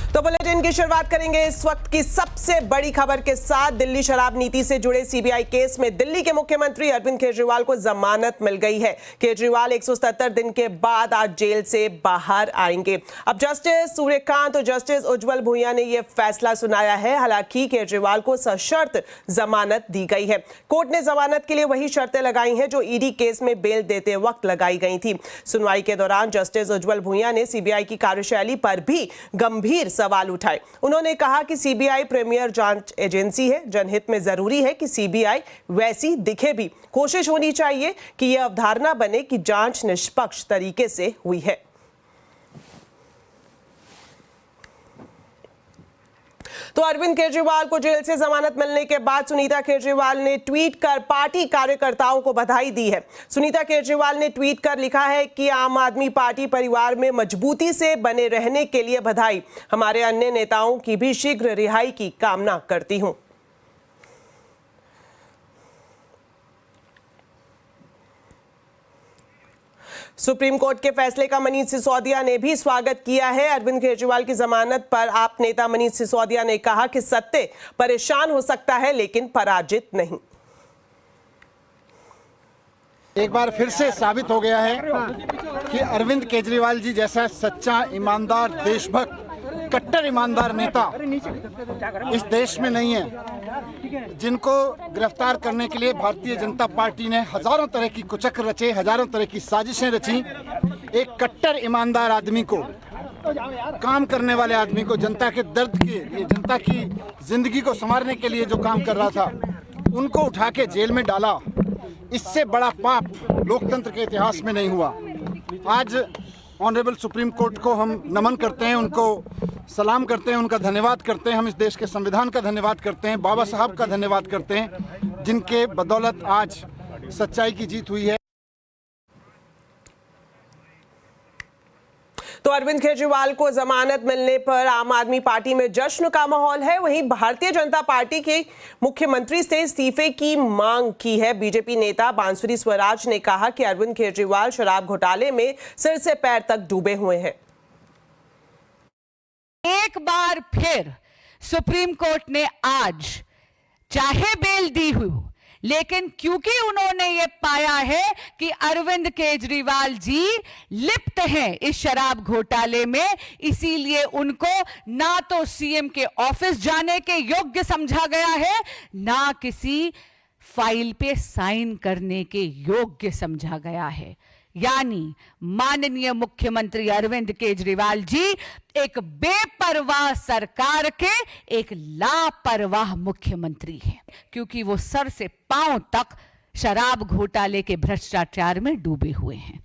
तो बुलेटिन की शुरुआत करेंगे इस वक्त की सबसे बड़ी खबर के साथ। दिल्ली शराब नीति से जुड़े सीबीआई केस में दिल्ली के मुख्यमंत्री अरविंद केजरीवाल को जमानत मिल गई है। केजरीवाल 177 दिन के बाद आज जेल से बाहर आएंगे। अब जस्टिस सूर्यकांत और जस्टिस उज्जवल भुइयां ने यह फैसला सुनाया है। हालांकि केजरीवाल को सशर्त जमानत दी गई है। कोर्ट ने जमानत के लिए वही शर्तें लगाई हैं जो ईडी केस में बेल देते वक्त लगाई गई थी। सुनवाई के दौरान जस्टिस उज्जवल भुइयां ने सीबीआई की कार्यशैली पर भी गंभीर सवाल उठाए। उन्होंने कहा कि सीबीआई प्रीमियर जांच एजेंसी है, जनहित में जरूरी है कि सीबीआई वैसी दिखे भी। कोशिश होनी चाहिए कि यह अवधारणा बने कि जांच निष्पक्ष तरीके से हुई है। तो अरविंद केजरीवाल को जेल से जमानत मिलने के बाद सुनीता केजरीवाल ने ट्वीट कर पार्टी कार्यकर्ताओं को बधाई दी है। सुनीता केजरीवाल ने ट्वीट कर लिखा है कि आम आदमी पार्टी परिवार में मजबूती से बने रहने के लिए बधाई। हमारे अन्य नेताओं की भी शीघ्र रिहाई की कामना करती हूं। सुप्रीम कोर्ट के फैसले का मनीष सिसोदिया ने भी स्वागत किया है। अरविंद केजरीवाल की जमानत पर आप नेता मनीष सिसोदिया ने कहा कि सत्य परेशान हो सकता है लेकिन पराजित नहीं। एक बार फिर से साबित हो गया है कि अरविंद केजरीवाल जी जैसा सच्चा, ईमानदार, देशभक्त, कट्टर ईमानदार नेता इस देश में नहीं है। जिनको गिरफ्तार करने के लिए भारतीय जनता पार्टी ने हजारों तरह की कुचक्र रचे, हजारों तरह की साजिशें रची। एक कट्टर ईमानदार आदमी को, काम करने वाले आदमी को, जनता के दर्द के लिए, जनता की जिंदगी को संवारने के लिए जो काम कर रहा था, उनको उठा के जेल में डाला। इससे बड़ा पाप लोकतंत्र के इतिहास में नहीं हुआ। आज ऑनरेबल सुप्रीम कोर्ट को हम नमन करते हैं, उनको सलाम करते हैं, उनका धन्यवाद करते हैं। हम इस देश के संविधान का धन्यवाद करते हैं, बाबा साहब का धन्यवाद करते हैं, जिनके बदौलत आज सच्चाई की जीत हुई है। तो अरविंद केजरीवाल को जमानत मिलने पर आम आदमी पार्टी में जश्न का माहौल है। वहीं भारतीय जनता पार्टी के मुख्यमंत्री से इस्तीफे की मांग की है। बीजेपी नेता बांसुरी स्वराज ने कहा कि अरविंद केजरीवाल शराब घोटाले में सिर से पैर तक डूबे हुए हैं। एक बार फिर सुप्रीम कोर्ट ने आज चाहे बेल दी हुई, लेकिन क्योंकि उन्होंने ये पाया है कि अरविंद केजरीवाल जी लिप्त हैं इस शराब घोटाले में, इसीलिए उनको ना तो सीएम के ऑफिस जाने के योग्य समझा गया है, ना किसी फाइल पे साइन करने के योग्य समझा गया है। यानी माननीय मुख्यमंत्री अरविंद केजरीवाल जी एक बेपरवाह सरकार के एक लापरवाह मुख्यमंत्री हैं, क्योंकि वो सर से पांव तक शराब घोटाले के भ्रष्टाचार में डूबे हुए हैं।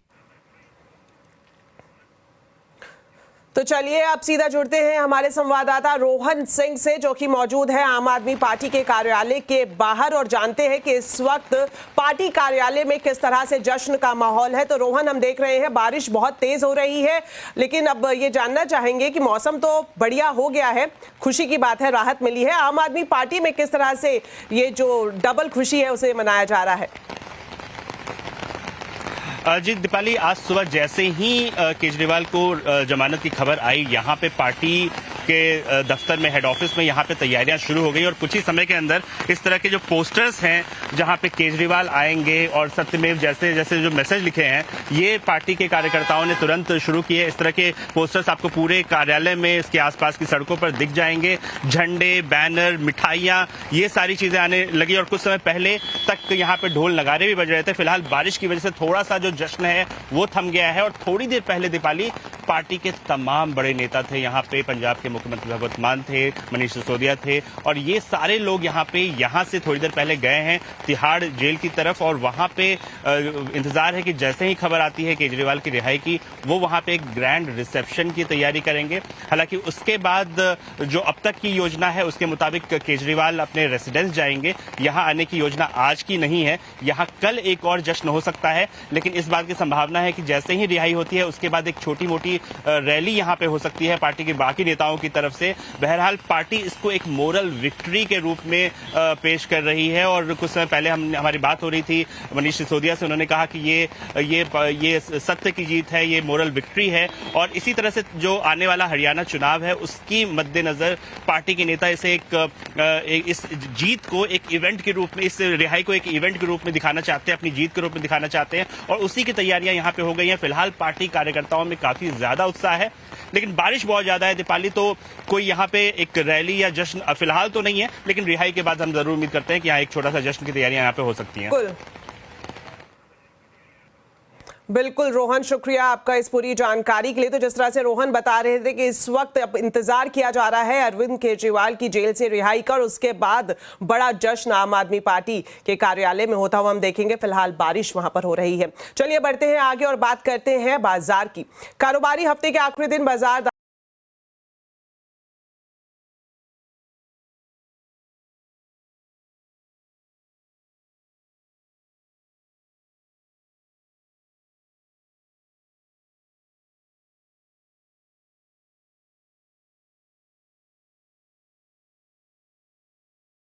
तो चलिए अब सीधा जुड़ते हैं हमारे संवाददाता रोहन सिंह से, जो कि मौजूद है आम आदमी पार्टी के कार्यालय के बाहर, और जानते हैं कि इस वक्त पार्टी कार्यालय में किस तरह से जश्न का माहौल है। तो रोहन, हम देख रहे हैं बारिश बहुत तेज हो रही है, लेकिन अब ये जानना चाहेंगे कि मौसम तो बढ़िया हो गया है, खुशी की बात है, राहत मिली है। आम आदमी पार्टी में किस तरह से ये जो डबल खुशी है उसे मनाया जा रहा है? जी दीपाली, आज सुबह जैसे ही केजरीवाल को जमानत की खबर आई, यहाँ पे पार्टी के दफ्तर में, हेड ऑफिस में, यहाँ पे तैयारियां शुरू हो गई और कुछ ही समय के अंदर इस तरह के जो पोस्टर्स हैं जहाँ पे केजरीवाल आएंगे और सत्यमेव जैसे जैसे जो मैसेज लिखे हैं, ये पार्टी के कार्यकर्ताओं ने तुरंत शुरू किए। इस तरह के पोस्टर्स आपको पूरे कार्यालय में, इसके आसपास की सड़कों पर दिख जाएंगे। झंडे, बैनर, मिठाइयाँ, ये सारी चीजें आने लगी और कुछ समय पहले तक यहाँ पे ढोल नगारे भी बज रहे थे। फिलहाल बारिश की वजह से थोड़ा सा जो जश्न है वो थम गया है और थोड़ी देर पहले दीपाली पार्टी के तमाम बड़े नेता थे यहाँ पे। पंजाब के मुख्यमंत्री भगवंत मान थे, मनीष सिसोदिया थे, और ये सारे लोग यहाँ से थोड़ी देर पहले गए हैं तिहाड़ जेल की तरफ, और वहां पे इंतजार है कि जैसे ही खबर आती है केजरीवाल की रिहाई की, वो वहां पे एक ग्रैंड रिसेप्शन की तैयारी करेंगे। हालांकि उसके बाद जो अब तक की योजना है उसके मुताबिक केजरीवाल अपने रेसिडेंस जाएंगे। यहाँ आने की योजना आज की नहीं है, यहाँ कल एक और जश्न हो सकता है, लेकिन इस बात की संभावना है कि जैसे ही रिहाई होती है उसके बाद एक छोटी मोटी बड़ी रैली यहाँ पे हो सकती है पार्टी के बाकी नेताओं की तरफ से। बहरहाल पार्टी इसको एक मोरल विक्ट्री के रूप में पेश कर रही है। और कुछ समय पहले हमारी बात हो रही थी मनीष सिसोदिया से, उन्होंने कहा कि ये सत्य की जीत है, ये मोरल विक्ट्री है। और इसी तरह से जो आने वाला हरियाणा चुनाव है उसकी मद्देनजर पार्टी के नेता इसे इस जीत को एक इवेंट के रूप में, इस रिहाई को एक इवेंट के रूप में दिखाना चाहते हैं, अपनी जीत के रूप में दिखाना चाहते हैं। और उसी की तैयारियां यहां पे हो गई हैं। फिलहाल पार्टी कार्यकर्ताओं में काफी ज्यादा उत्साह है, लेकिन बारिश बहुत ज्यादा है दीपाली, तो कोई यहाँ पे एक रैली या जश्न फिलहाल तो नहीं है, लेकिन रिहाई के बाद हम जरूर उम्मीद करते हैं कि यहाँ एक छोटा सा जश्न की तैयारियां यहाँ पे हो सकती हैं। बिल्कुल रोहन, शुक्रिया आपका इस पूरी जानकारी के लिए। तो जिस तरह से रोहन बता रहे थे कि इस वक्त अब इंतजार किया जा रहा है अरविंद केजरीवाल की जेल से रिहाई कर, उसके बाद बड़ा जश्न आम आदमी पार्टी के कार्यालय में होता हुआ हम देखेंगे। फिलहाल बारिश वहां पर हो रही है। चलिए बढ़ते हैं आगे और बात करते हैं बाजार की। कारोबारी हफ्ते के आखिरी दिन बाजार